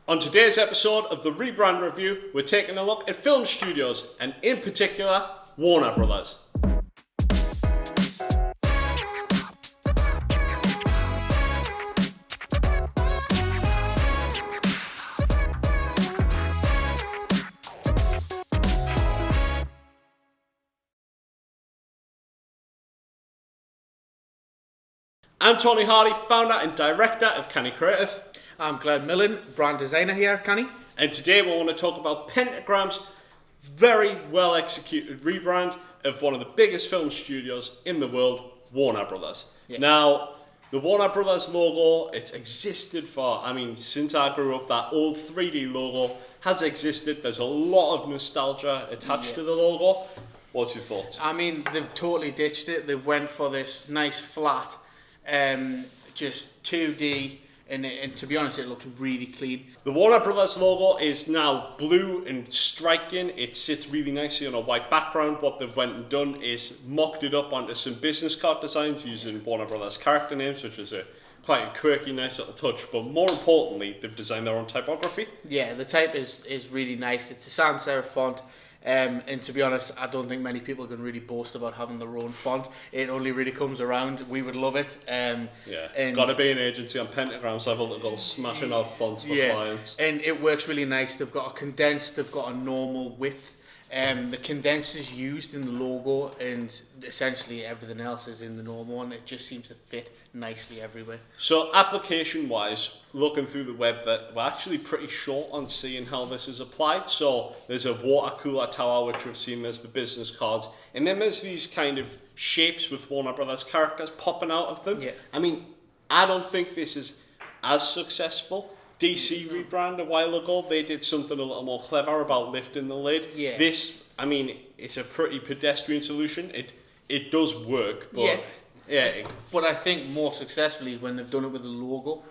On today's episode of the Rebrand Review, we're taking a look at film studios, and in particular, Warner Brothers. I'm Tony Hardy, founder and director of Canny Creative. I'm Glen brand designer here at Canny. And today we want to talk about Pentagram's very well executed rebrand of one of the biggest film studios in the world, Warner Brothers. Yeah. Now, the Warner Brothers logo, it's existed since I grew up. That old 3D logo has existed. There's a lot of nostalgia attached to the logo. What's your thoughts? I mean, they've totally ditched it. They've went for this nice flat, just 2D. And to be honest, it looks really clean. The Warner Brothers logo is now blue and striking. It sits really nicely on a white background. What they've went and done is mocked it up onto some business card designs using Warner Brothers character names, which is quite a quirky, nice little touch. But more importantly, they've designed their own typography. Yeah, the type is really nice. It's a sans serif font. And to be honest, I don't think many people can really boast about having their own font. It only really comes around. We would love it. Got to be an agency on Pentagram's level to go smashing out fonts for clients. And it works really nice. They've got a condensed, they've got a normal width. The condensed is used in the logo, and essentially everything else is in the normal one. It just seems to fit nicely everywhere. So application-wise, looking through the web, that we're actually pretty short on seeing how this is applied. So there's a water cooler tower, which we've seen, there's the business cards, and then there's these kind of shapes with Warner Brothers characters popping out of them. Yeah. I mean, I don't think this is as successful. DC Rebrand a while ago, they did something a little more clever about lifting the lid. Yeah. This, it's a pretty pedestrian solution. It does work, but But I think more successfully is when they've done it with the logo,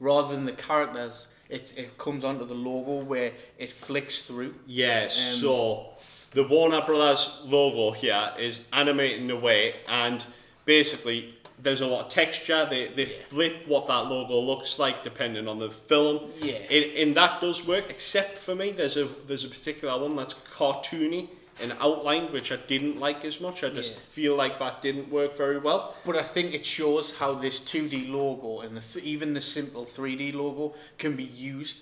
rather than the characters. It comes onto the logo where it flicks through. Yeah. So the Warner Brothers logo here is animating away, and basically there's a lot of texture. They flip what that logo looks like depending on the film. Yeah. And that does work, except for me, there's a particular one that's cartoony and outlined, which I didn't like as much. I just feel like that didn't work very well. But I think it shows how this 2D logo and even the simple 3D logo can be used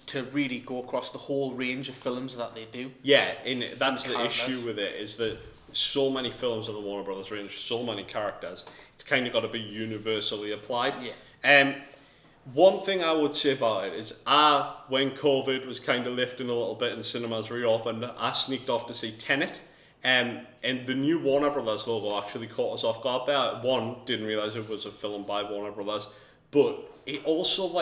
to really go across the whole range of films that they do. Yeah, and that's the issue with it, is that so many films of the Warner Brothers range, so many characters, it's kind of got to be universally applied. Yeah. One thing I would say about it is, when COVID was kind of lifting a little bit and cinemas reopened, I sneaked off to see Tenet, and the new Warner Brothers logo actually caught us off guard there. One, didn't realise it was a film by Warner Brothers, but it also,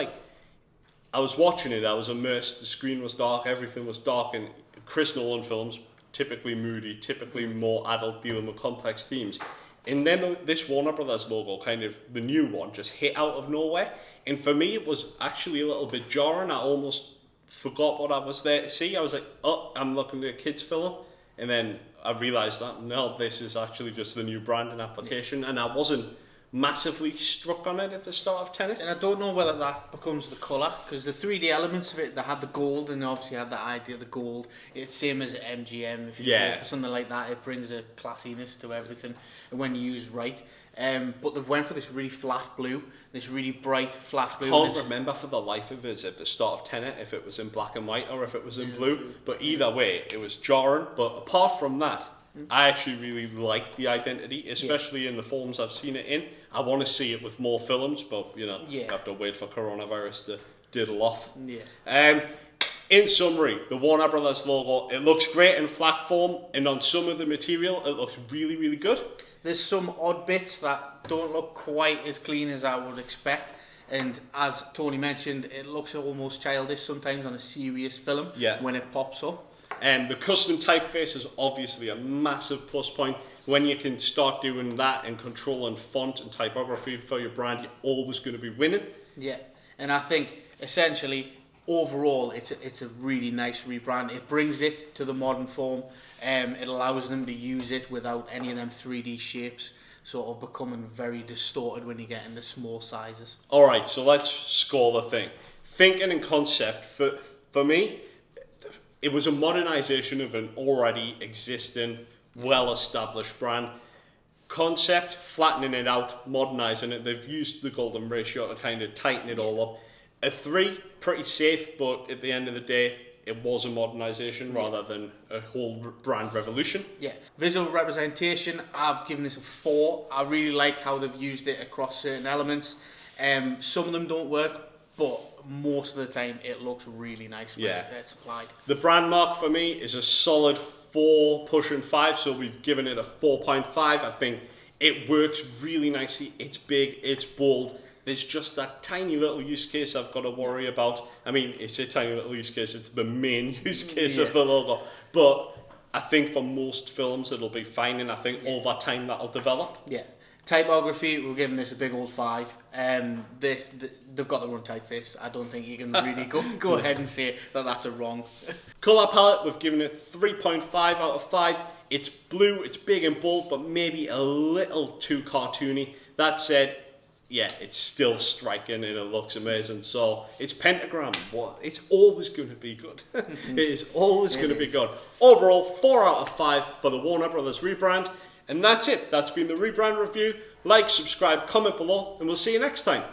I was watching it, I was immersed, the screen was dark, everything was dark, and Chris Nolan films, typically moody, typically more adult, dealing with complex themes. And then this Warner Brothers logo, kind of the new one, just hit out of nowhere. And for me, it was actually a little bit jarring. I almost forgot what I was there to see. I was like, oh, I'm looking at a kid's film. And then I realised that, no, this is actually just the new branding application. And I wasn't massively struck on it at the start of Tenet. And I don't know whether that becomes the colour, because the 3D elements of it, they had the gold, and obviously had that idea of the gold. It's same as MGM. If you go for something like that, it brings a classiness to everything when used right. But they've went for this really flat blue, this really bright flat blue. I can't remember for the life of it at the start of Tenet if it was in black and white or if it was in blue. But either way, it was jarring. But apart from that, I actually really like the identity, especially in the forms I've seen it in. I want to see it with more films, but you have to wait for coronavirus to diddle off. Yeah. In summary, the Warner Brothers logo, it looks great in flat form, and on some of the material, it looks really, really good. There's some odd bits that don't look quite as clean as I would expect. And as Tony mentioned, it looks almost childish sometimes on a serious film when it pops up. And the custom typeface is obviously a massive plus point. When you can start doing that and controlling font and typography for your brand, you're always going to be winning. Yeah, and I think essentially overall it's a really nice rebrand. It brings it to the modern form. It allows them to use it without any of them 3D shapes sort of becoming very distorted when you get in the small sizes. All right, so let's score the thing. thinking and concept, for me, it was a modernization of an already existing, well-established brand. Concept, flattening it out, modernizing it. They've used the golden ratio to kind of tighten it all up. A 3, pretty safe, but at the end of the day, it was a modernization rather than a whole brand revolution. Yeah. Visual representation, I've given this a 4. I really liked how they've used it across certain elements. Some of them don't work, but most of the time it looks really nice when it's applied. The brand mark for me is a solid 4 pushing 5, so we've given it a 4.5. I think it works really nicely. It's big, it's bold. There's just that tiny little use case I've got to worry about. I mean, it's a tiny little use case. It's the main use case of the logo. But I think for most films it'll be fine, and I think over time that'll develop. Yeah. Typography, we're giving this a big old 5. They've got the wrong typeface. I don't think you can really go ahead and say that that's a wrong. Colour palette, we've given it 3.5 out of 5. It's blue, it's big and bold, but maybe a little too cartoony. That said, yeah, it's still striking and it looks amazing. So it's Pentagram. What? It's always going to be good. It is always going to be good. Overall, 4 out of 5 for the Warner Brothers rebrand. And that's it. That's been the rebrand review. Like, subscribe, comment below, and we'll see you next time.